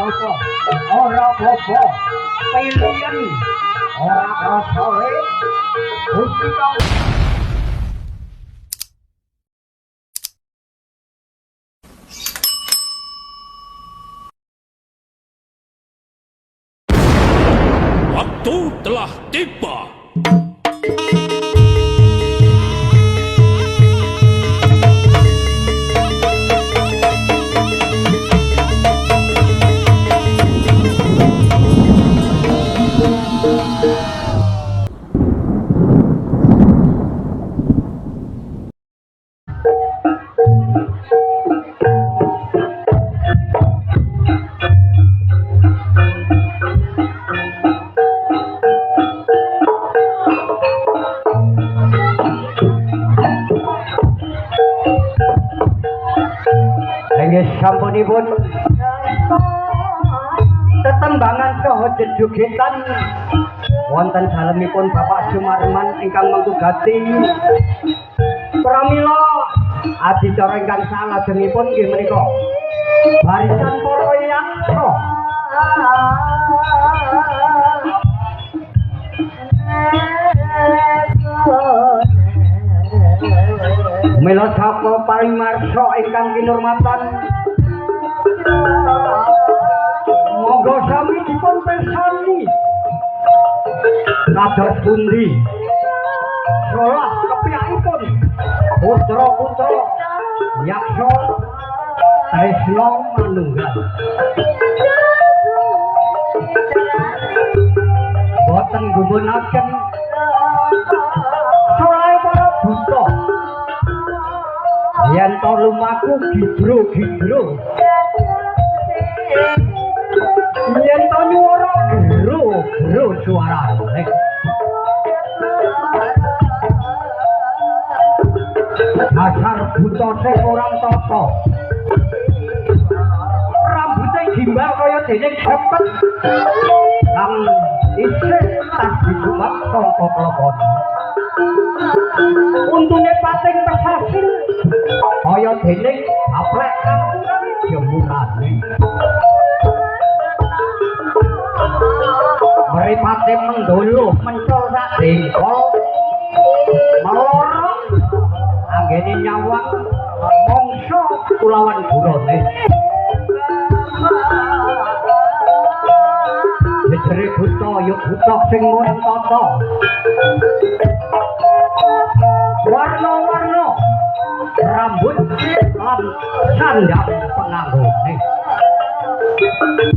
apa-apa. Ora apa-apa. Pilihan ora krasa Gusti kang waktu telah tiba. Sampunipun tetembangan saha jejogetan wonten dalemipun Bapak Sumarman ingkang menggugati pramila adicara ingkang salajengipun inggih menika barisan para yaksa mila sapa parimarsa ingkang kinurmatan monggo sami dipun pirsani kados pundi salah kepiyakipun putra-putra yaksa Tresna manunggal boten gumunaken salah para buta yen to lumaku gidro-gidro yen to nyuwara gero-gero suarane dasar buta sing orang tata rambute gimbal kaya dene kepet kang isih tas disumat saka klopon untune pating persasil kaya dene aplek kang jemurane mripate mendolo mencol sak dengkol melorot anggene nyawang mangsa kulawan burone jere buta ya buta sing ngono tata warna-warna rambut lan sandang penganggone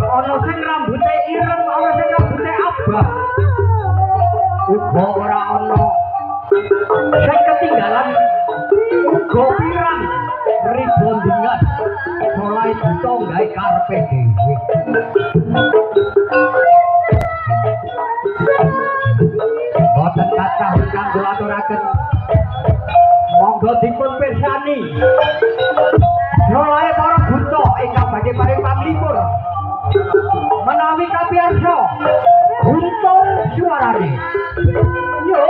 ana sing rambute ireng ana sing rambute abang uga ora ana sing ketinggalan uga pirang ribondingan solai buta gawe karepe dhewe boten kathah kanggo aturaken monggo dipun pirsani solai para buta ingkang badhe paring panglipur menawi kapiyarsa guntung suarane yo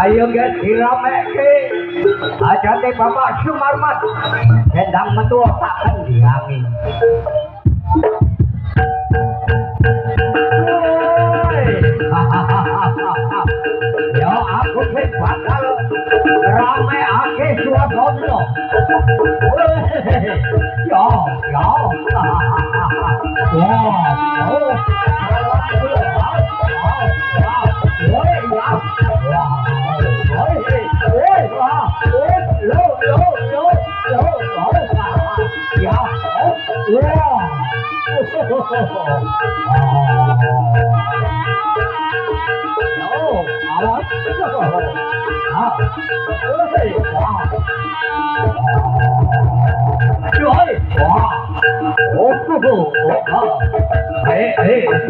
ayo guys dirameke ajate Bapak Sumarman hendang metu otaken diangi ya aku wis bakal rameake suasana ya Saya ini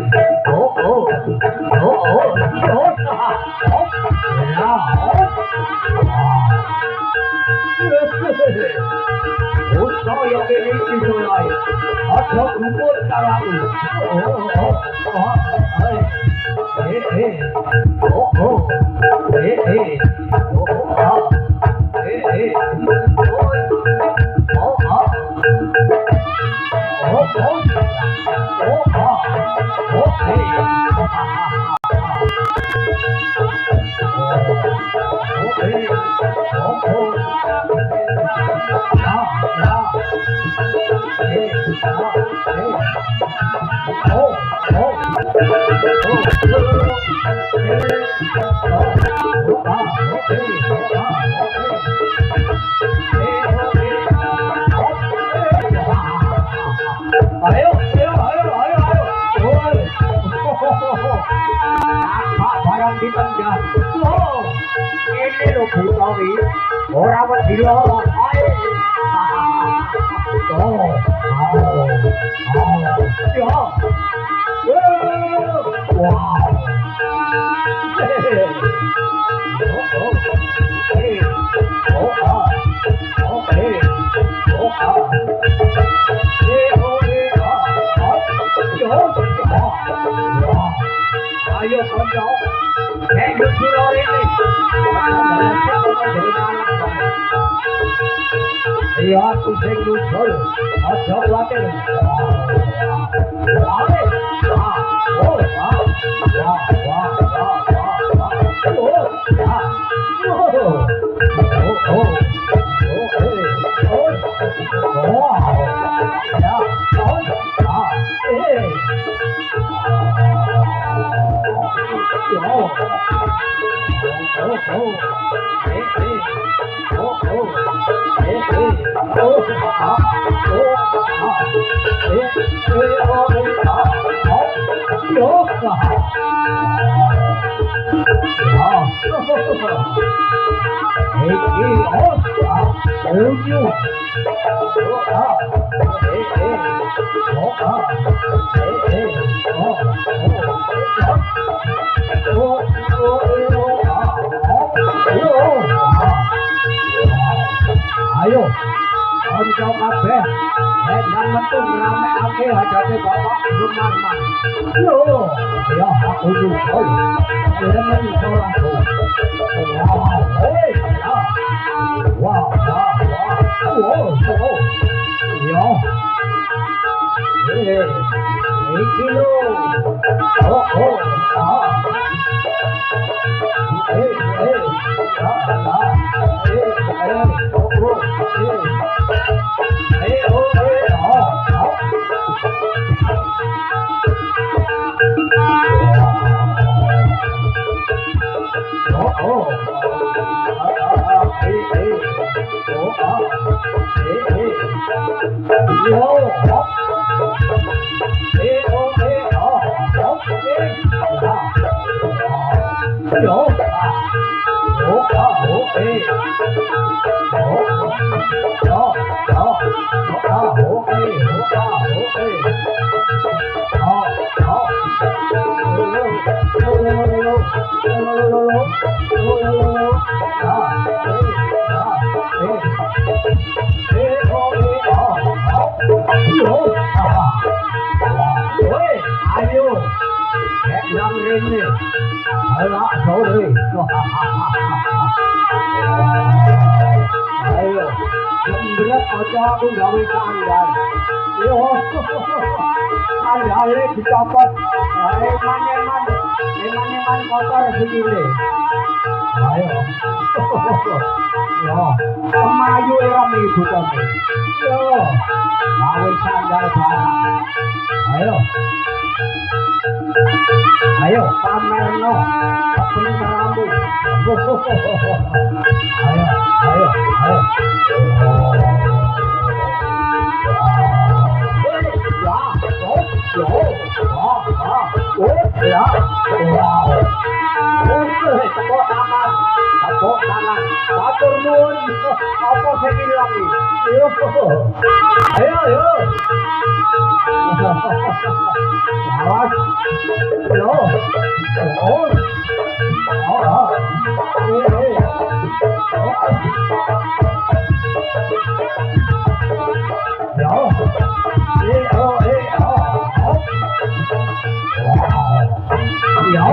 Ya.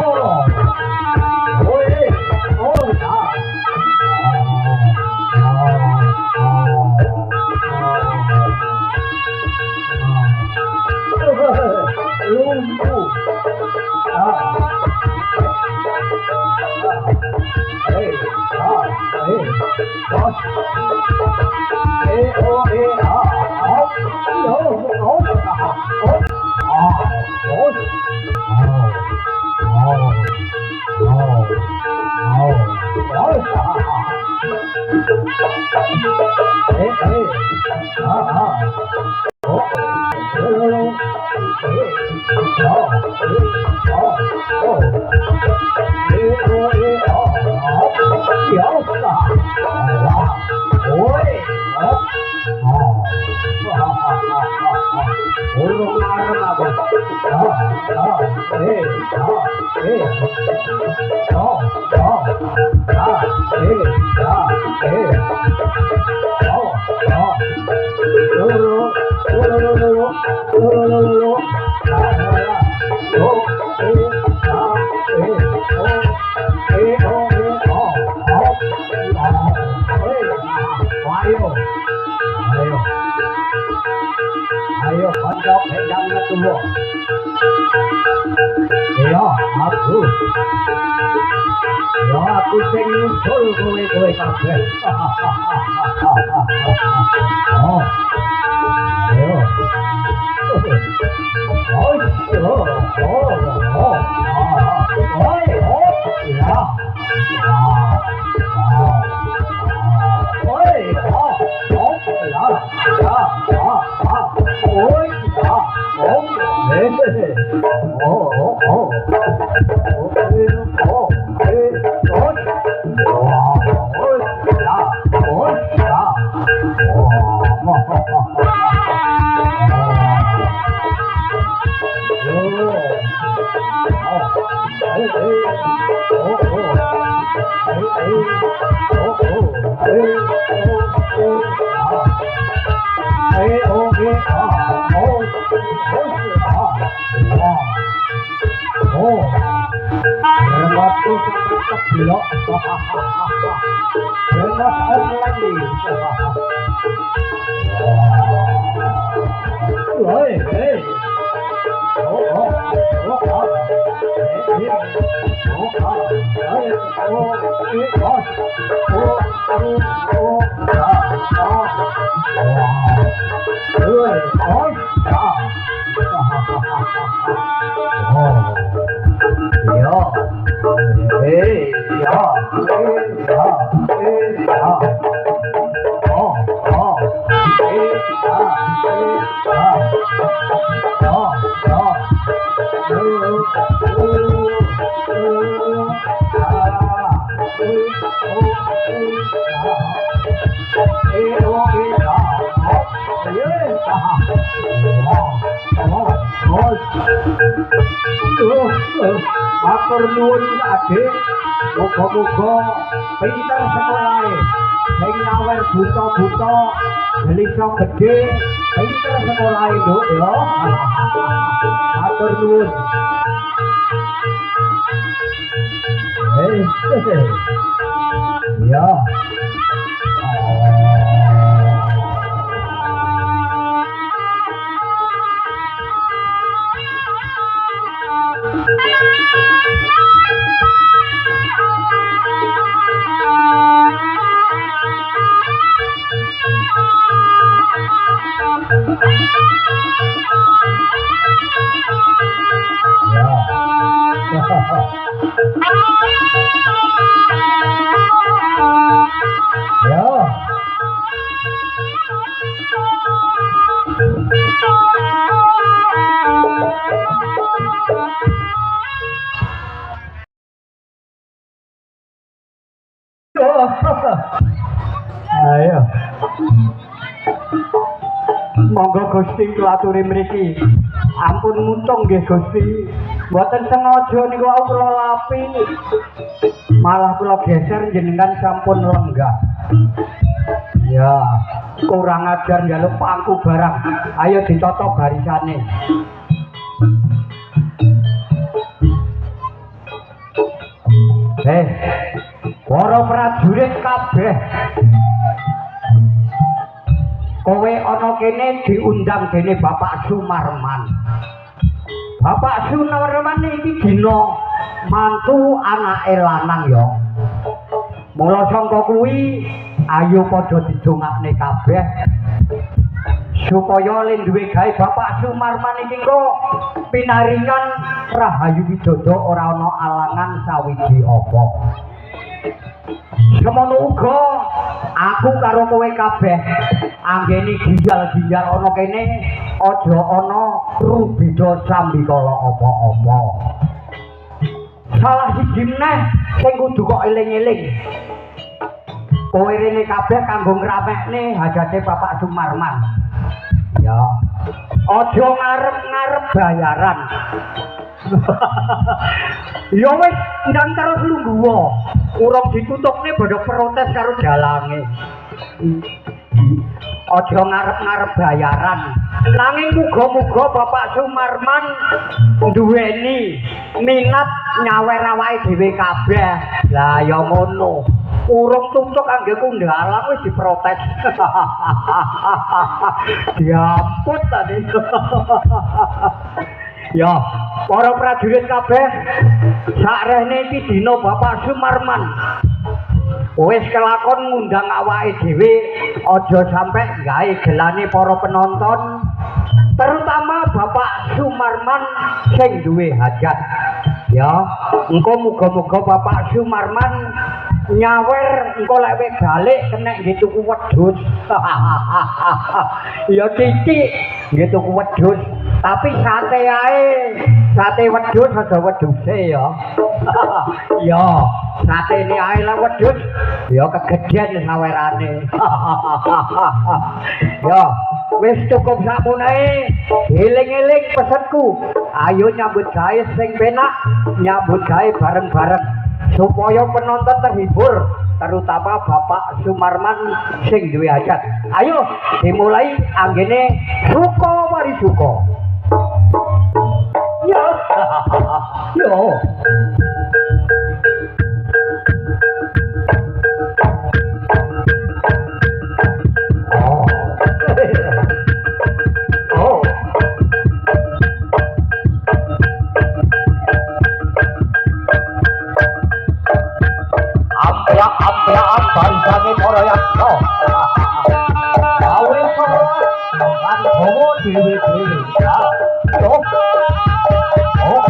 Oi. Oh, ya. Lumpuh. Ayo, konjok hedangnya tunggu. Ya, aku sing nyusul kowe kabeh. Oh. Ayo. Matur nuwun Adik, muga-muga pinter sekolahe. Sing nyawer buta-buta, gelisah gedhe, pinter sekolahe Nduk ya. Matur nuwun. Ya. Ayo. Monggo Gusti kulaturi mriki. Ampun mutung nggih Gusti. Mboten sengaja niku kula lapi. Malah kula geser jenengan sampun lenggah. Ya, kurang ajar njaluk pangku barang. Ayo ditata barisane. para prajurit kabeh. Kowe ana kene diundang dene Bapak Sumarman. Bapak Sumarman iki dina mantu anake lanang ya. Mula sangka kuwi ayo padha didongakne kabeh supaya le duwe gawe Bapak Sumarman iki kok pinaringan Rahayu Widodo ora ana alangan sawiji apa. Semono uga aku karo kowe kabeh anggene ginjal-ginjal ana kene aja ana rubeda sambikala apa-apa. Salah siji meneh sing kudu kok eling-eling. Kowe rene kabeh kanggo ngramekne hajate Bapak Sumarman. Ya. Aja ngarep-ngarep bayaran. Ya wis ndang terus lungguh. Urung ditutupne bodho protes karo dalange. Aja ngarep-ngarep bayaran. Nanging muga-muga Bapak Sumarman duweni minat nyawer awake dhewe kabeh. Lah ya ngono. Urung tutuk kangge kundalang wis diprotes. Diamput tadi. Ya, para prajurit kabeh sakrene iki dina Bapak Sumarman. Wis kelakon ngundang awake dhewe aja sampe gawe gelane para penonton, terutama Bapak Sumarman sing duwe hajat. Ya, engko muga-muga Bapak Sumarman nyawer engko lek wis balik kena nggih tuku wedhus. Ya titik nggih tuku wedhus, tapi sate ae, sate wedhus aja wedhuse ya. Ya, satene ae lah wedhus, ya kegedhen sawerane. Ya, wis cukup sakmene. Eling-eling pesenku, ayo nyambut gawe sing penak, nyambut gawe bareng-bareng supaya penonton terhibur, terutama Bapak Sumarman sing duwe hajat. Ayo dimulai anggene suka mari suka. Yo. Yo. Ampiaan bangsane para yatra. Gawe sono lan gowo dhewe-dhewe. Yo. Oh,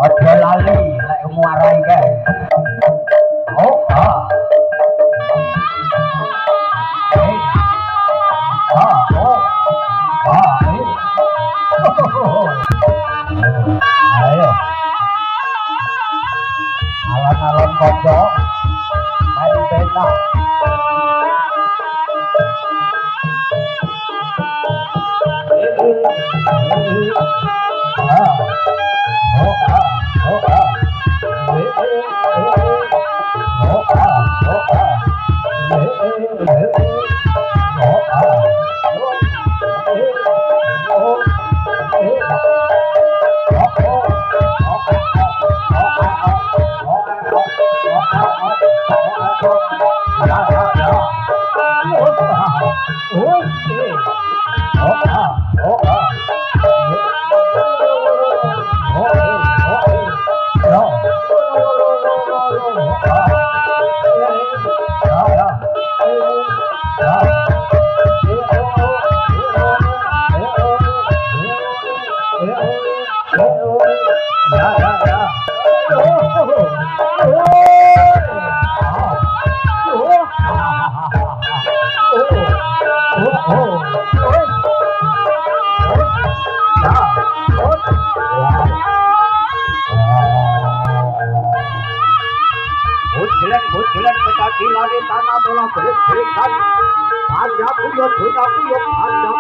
aja lali lek muarai kae. Oh, ayo. Alon-alon kanca mari penak. Pandaku yo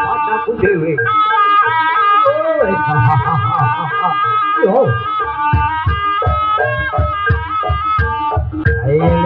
pandaku dewe. Yo. Ayo.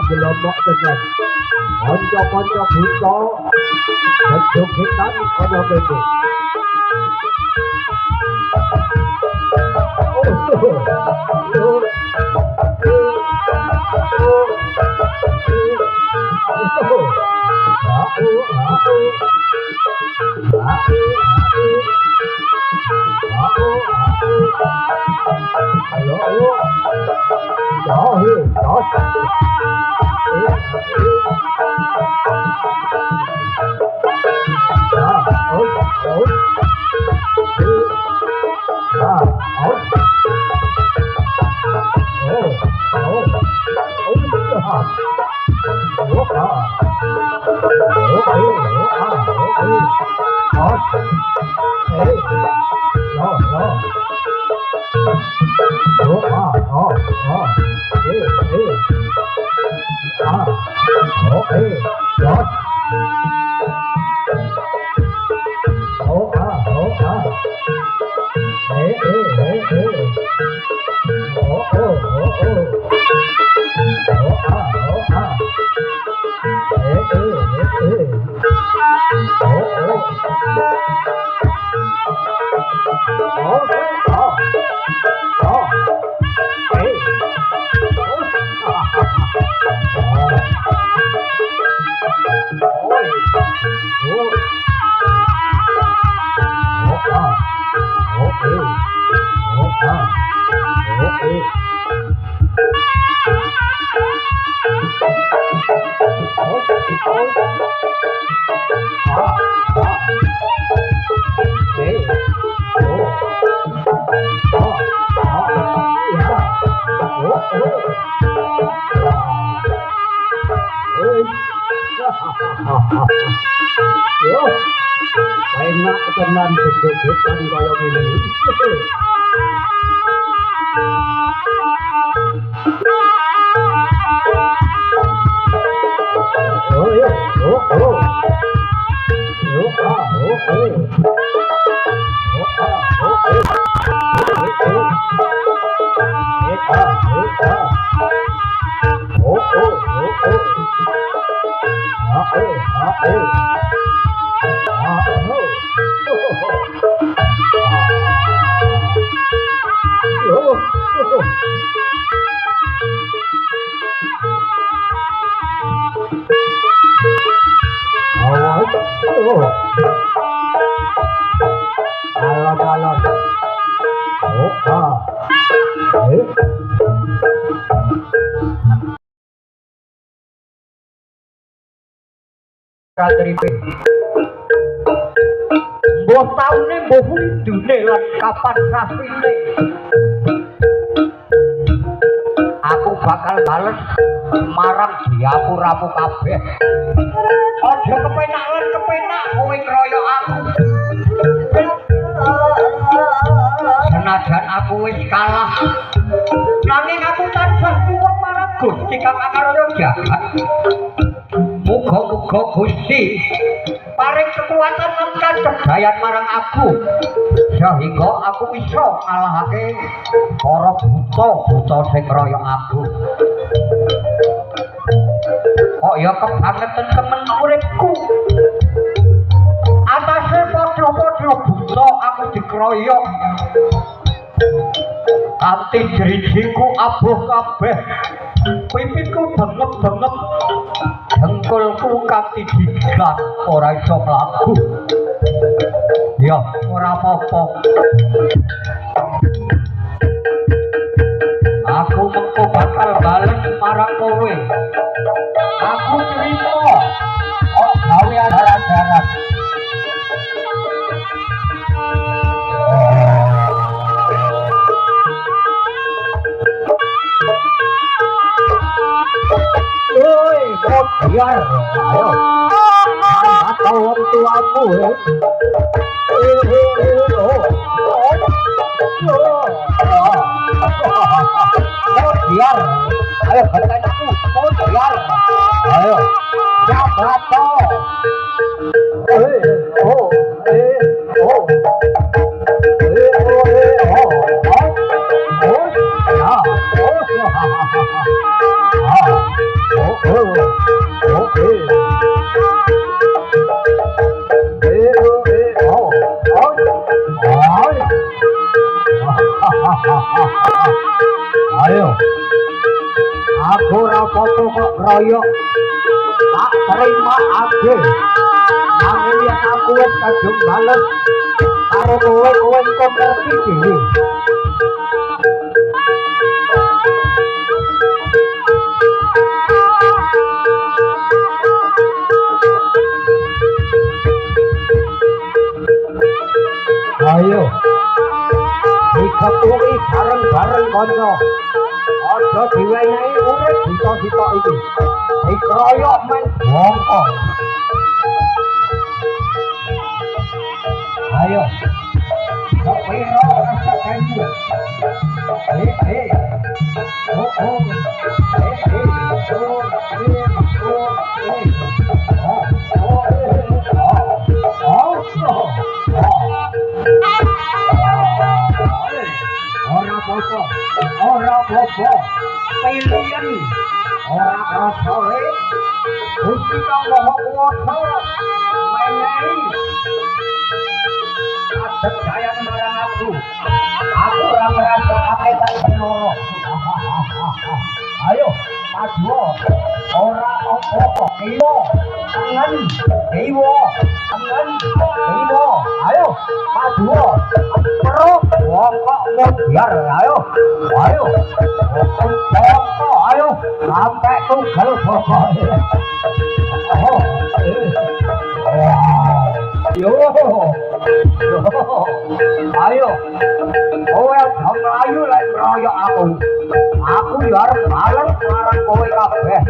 Lombok tenan. Kanca-kanca buta jogetan kaya kene. Yo, enak tenan jogetan kaya ngene. Oh yo, oh oh. Yo ah, oh oh. Oh ah, oh oh. Mbah taune mbah windune lan kapan rasine aku bakal bales marang diapuramu kabeh. Aja kepenak lan kepenak kowe ngeroyok aku. Senajan aku wis kalah nanging aku tansah tuwuh marang Gusti kang akarya jagat. Muga-muga Gusti paring kekuatan lan kacedayan marang aku sehingga aku bisa ngalahake para buta sing ngeroyok aku. Kok ya kebangetan temen uripku. Atase padha-padha buta aku dikeroyok. Kanthi jrijingku abuh kabeh pipitku bengep-bengep, dengkulku kanthi digigat ora iso mlaku. Ya, ora apa-apa. Aku mengko bakal balik marang kowe. Aku trimo kok gawe darat-darat. Oi, biar ayo. Atau wong tuamu. Biar ayo katanya aku biar ayo siapa toh ayo aku rapopo kok royok tak terima aja nanging yang aku wis kadung bales karo kowe kok ngerti dhewe ayo dikepuri bareng-bareng kanca aja diwenehi urip dita-dita iki dikeroyok men bongko ayo kepiro rasa kanyu ora apa-apa pilihan ora rasane Gusti Kang Maha Kuwasa menehi kadaya marang aku ora ngrasakake tak loro ayo maju ora apa-apa dewa tangan dewa tangan dewa ayo maju terus wong kok biar ayo ayo sampai tunggal bapak yo ayo kowe mlayu lek royok aku yo arep bales marang kowe kabeh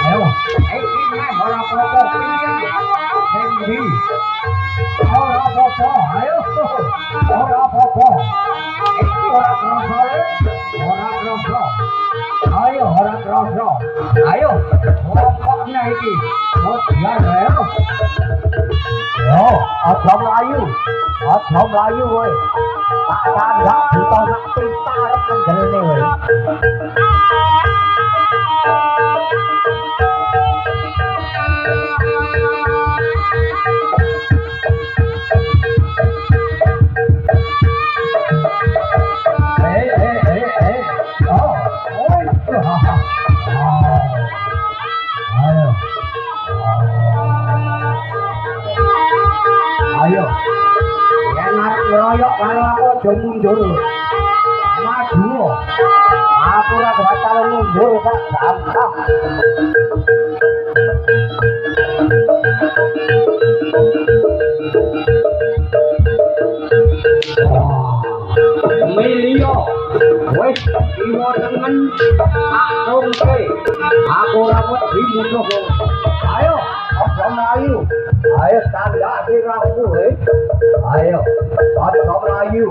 ayo iki mah ora apa-apa pilihan sendiri ora apa-apa ayo ora apa-apa iki ora kerasa ayo ora kerasa ayo pokoknya iki biar ayo yo aja mlayu woy tak tanggap buta sak pita arep kendhelne woy ayo yen arep ngeroyok karo aku aja mundur maju aku ora bakal mundur sak gampang Milio wis iwo tengen akrungke aku ora wedi mundur ayo aja mlayu ayo tanda sirahmu ayo aja mlayu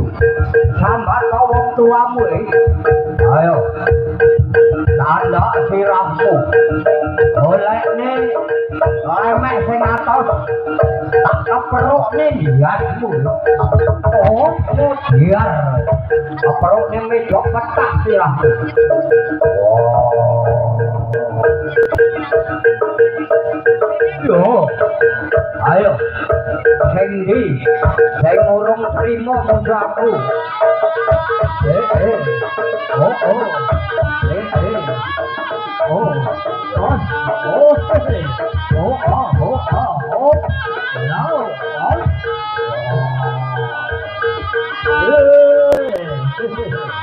sambat wong tuamu ayo tanda sirahmu golekne remek sing atos tak perutnya biar dulu. Oh, biar perutnya medok petak sih lah. Yo, ayo, Sendi, saya ngurung terima musuhku. Oh,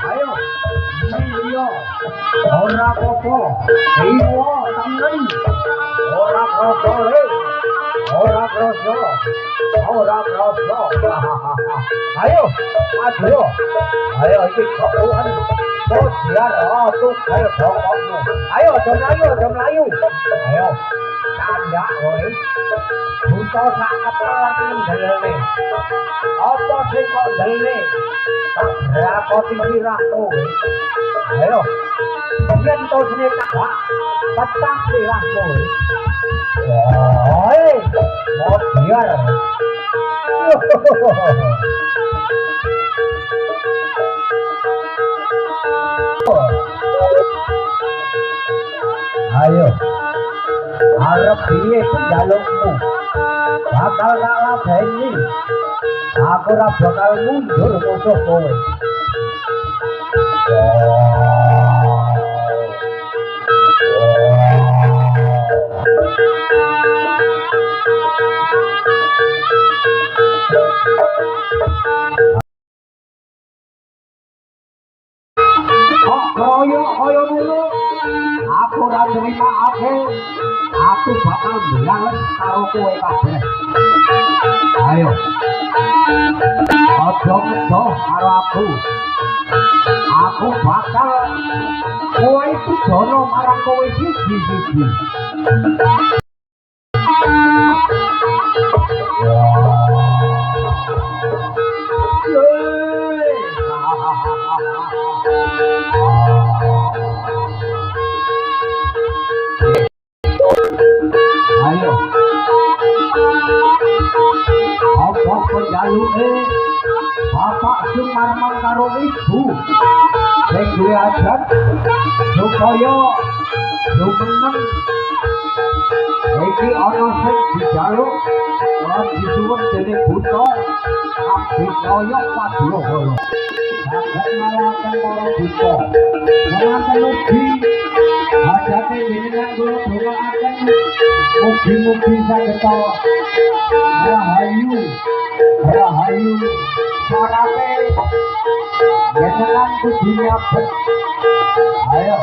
ayo, Sendi, ora apa-apa, iwo tangan, ora apa-apa, ora kroso, ayo, maju, ayo iki kokuan, bos biar tuh ayo bokokmu, ayo jom layu, ayo, tanda woi, buta sak kepala ndelene, apa sing kok ndelene, tak rapoti sirahmu, ayo, yen to sine tak petak sirahmu, woi, mau biar. Ayo, harap piye penjalukmu, bakal tak labeni, aku ora bakal mundur musuh kowe. Koyo dulu, aku ora nrimakake, aku bakal bilang karo kowe kabeh. Ayo, aja ngedoh karo aku bakal kowe itu dono marang kowe siji-siji. Ayo, apa penjaluke Bapak Sumarman karo Ibu sing duwe adat supaya jumeneng iki ana sing dijaluk lan disuwun dening buta abdi kaya Padurahala saged ngalahaken para buta wonten ugi adate jenengan kula dongaaken mugi-mugi saged rahayu sarate jenengan kudu nyabet. Ayo